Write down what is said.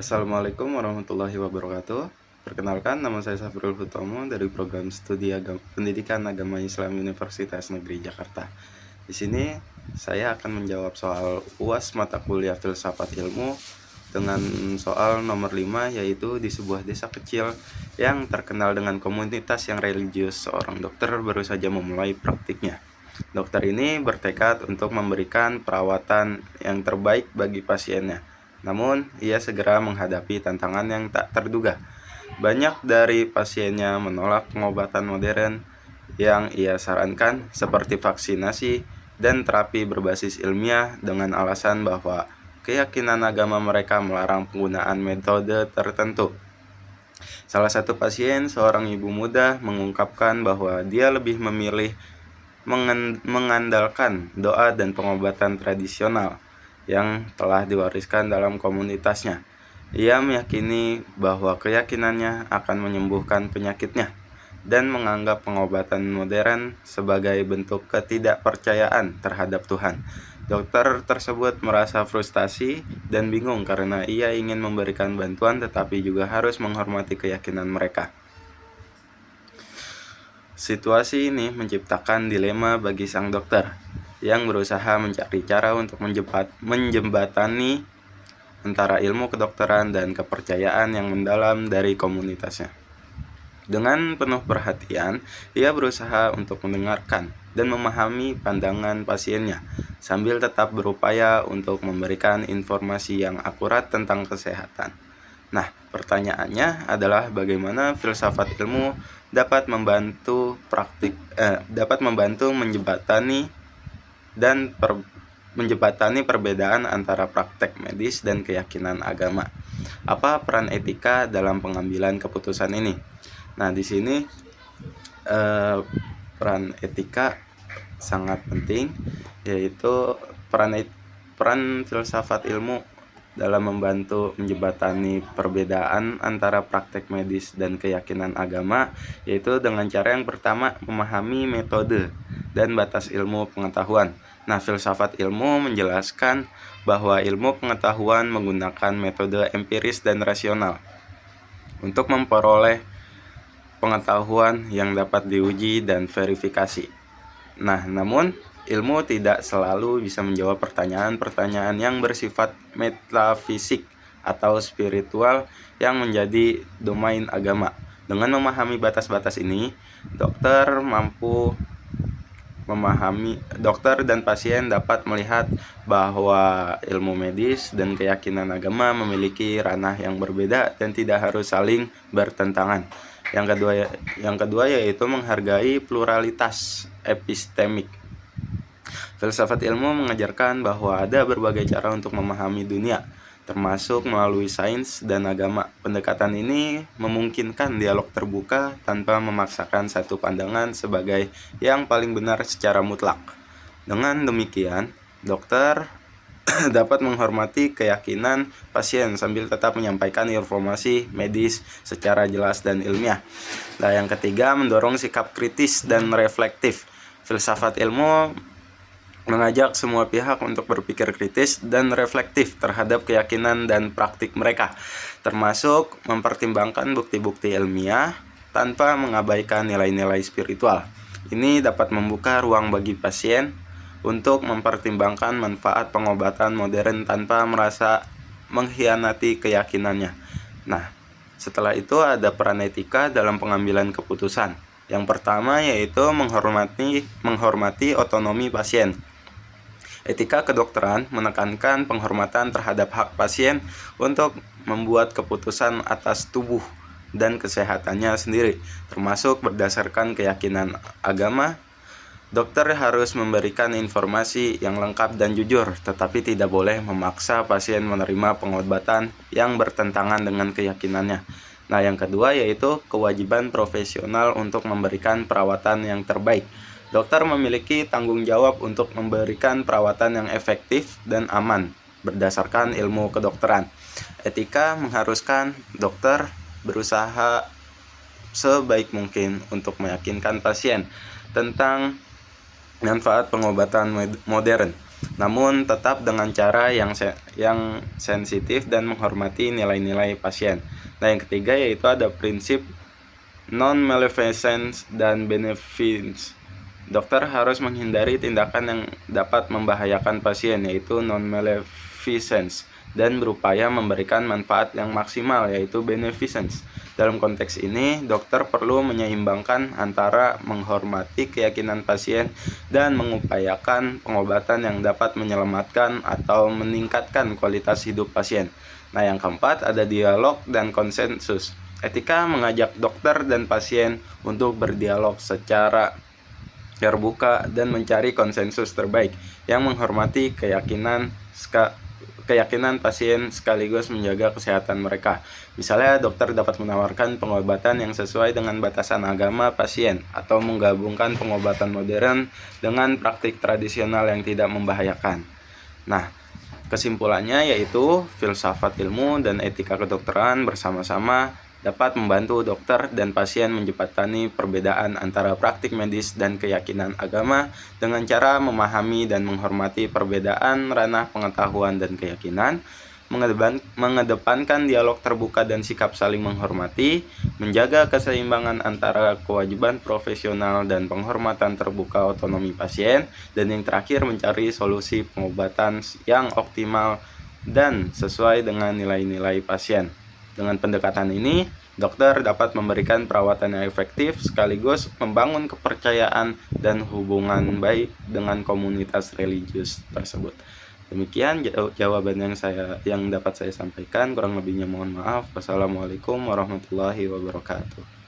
Assalamualaikum warahmatullahi wabarakatuh. Perkenalkan, nama saya Safrul Hutomo dari program studi Pendidikan Agama Islam Universitas Negeri Jakarta. Di sini saya akan menjawab soal UAS mata kuliah Filsafat Ilmu dengan soal nomor 5, yaitu di sebuah desa kecil yang terkenal dengan komunitas yang religius, seorang dokter baru saja memulai praktiknya. Dokter ini bertekad untuk memberikan perawatan yang terbaik bagi pasiennya. Namun, ia segera menghadapi tantangan yang tak terduga. Banyak dari pasiennya menolak pengobatan modern yang ia sarankan, seperti vaksinasi dan terapi berbasis ilmiah, dengan alasan bahwa keyakinan agama mereka melarang penggunaan metode tertentu. Salah satu pasien, seorang ibu muda, mengungkapkan bahwa dia lebih memilih mengandalkan doa dan pengobatan tradisional yang telah diwariskan dalam komunitasnya. Ia meyakini bahwa keyakinannya akan menyembuhkan penyakitnya dan menganggap pengobatan modern sebagai bentuk ketidakpercayaan terhadap Tuhan. Dokter tersebut merasa frustasi dan bingung karena ia ingin memberikan bantuan tetapi juga harus menghormati keyakinan mereka. Situasi ini menciptakan dilema bagi sang dokter yang berusaha mencari cara untuk menjembatani antara ilmu kedokteran dan kepercayaan yang mendalam dari komunitasnya. Dengan penuh perhatian, ia berusaha untuk mendengarkan dan memahami pandangan pasiennya, sambil tetap berupaya untuk memberikan informasi yang akurat tentang kesehatan. Nah, pertanyaannya adalah bagaimana filsafat ilmu dapat membantu menjembatani perbedaan antara praktek medis dan keyakinan agama. Apa peran etika dalam pengambilan keputusan ini? Nah, di sini peran etika sangat penting, yaitu peran filsafat ilmu dalam membantu menjembatani perbedaan antara praktek medis dan keyakinan agama, yaitu dengan cara yang pertama, memahami metode dan batas ilmu pengetahuan. Nah, filsafat ilmu menjelaskan bahwa ilmu pengetahuan menggunakan metode empiris dan rasional untuk memperoleh pengetahuan yang dapat diuji dan verifikasi. Nah, namun ilmu tidak selalu bisa menjawab pertanyaan-pertanyaan yang bersifat metafisik atau spiritual yang menjadi domain agama. Dengan memahami batas-batas ini, dokter dan pasien dapat melihat bahwa ilmu medis dan keyakinan agama memiliki ranah yang berbeda dan tidak harus saling bertentangan. Yang kedua yaitu menghargai pluralitas epistemik. Filsafat ilmu mengajarkan bahwa ada berbagai cara untuk memahami dunia, termasuk melalui sains dan agama. Pendekatan ini memungkinkan dialog terbuka tanpa memaksakan satu pandangan sebagai yang paling benar secara mutlak. Dengan demikian, dokter dapat menghormati keyakinan pasien sambil tetap menyampaikan informasi medis secara jelas dan ilmiah. Nah, yang ketiga, mendorong sikap kritis dan reflektif. Filsafat ilmu mengajak semua pihak untuk berpikir kritis dan reflektif terhadap keyakinan dan praktik mereka, termasuk mempertimbangkan bukti-bukti ilmiah tanpa mengabaikan nilai-nilai spiritual. Ini dapat membuka ruang bagi pasien untuk mempertimbangkan manfaat pengobatan modern tanpa merasa mengkhianati keyakinannya. Nah, setelah itu ada peran etika dalam pengambilan keputusan. Yang pertama yaitu menghormati otonomi pasien. Etika kedokteran menekankan penghormatan terhadap hak pasien untuk membuat keputusan atas tubuh dan kesehatannya sendiri, termasuk berdasarkan keyakinan agama. Dokter harus memberikan informasi yang lengkap dan jujur, tetapi tidak boleh memaksa pasien menerima pengobatan yang bertentangan dengan keyakinannya. Nah, yang kedua yaitu kewajiban profesional untuk memberikan perawatan yang terbaik. Dokter memiliki tanggung jawab untuk memberikan perawatan yang efektif dan aman berdasarkan ilmu kedokteran. Etika mengharuskan dokter berusaha sebaik mungkin untuk meyakinkan pasien tentang manfaat pengobatan modern. namun tetap dengan cara yang sensitif dan menghormati nilai-nilai pasien. Nah, yang ketiga yaitu ada prinsip non-maleficence dan beneficence. Dokter harus menghindari tindakan yang dapat membahayakan pasien, yaitu non-maleficence, dan berupaya memberikan manfaat yang maksimal, yaitu beneficence. Dalam konteks ini, dokter perlu menyeimbangkan antara menghormati keyakinan pasien dan mengupayakan pengobatan yang dapat menyelamatkan atau meningkatkan kualitas hidup pasien. Nah, yang keempat ada dialog dan konsensus. Etika mengajak dokter dan pasien untuk berdialog secara terbuka dan mencari konsensus terbaik yang menghormati keyakinan pasien sekaligus menjaga kesehatan mereka. Misalnya, dokter dapat menawarkan pengobatan yang sesuai dengan batasan agama pasien atau menggabungkan pengobatan modern dengan praktik tradisional yang tidak membahayakan. Nah, kesimpulannya yaitu filsafat ilmu dan etika kedokteran bersama-sama dapat membantu dokter dan pasien menjembatani perbedaan antara praktik medis dan keyakinan agama dengan cara memahami dan menghormati perbedaan ranah pengetahuan dan keyakinan, mengedepankan dialog terbuka dan sikap saling menghormati, menjaga keseimbangan antara kewajiban profesional dan penghormatan terbuka otonomi pasien, dan yang terakhir mencari solusi pengobatan yang optimal dan sesuai dengan nilai-nilai pasien. Dengan pendekatan ini, dokter dapat memberikan perawatan yang efektif sekaligus membangun kepercayaan dan hubungan baik dengan komunitas religius tersebut. Demikian jawaban yang dapat saya sampaikan. Kurang lebihnya mohon maaf. Wassalamualaikum warahmatullahi wabarakatuh.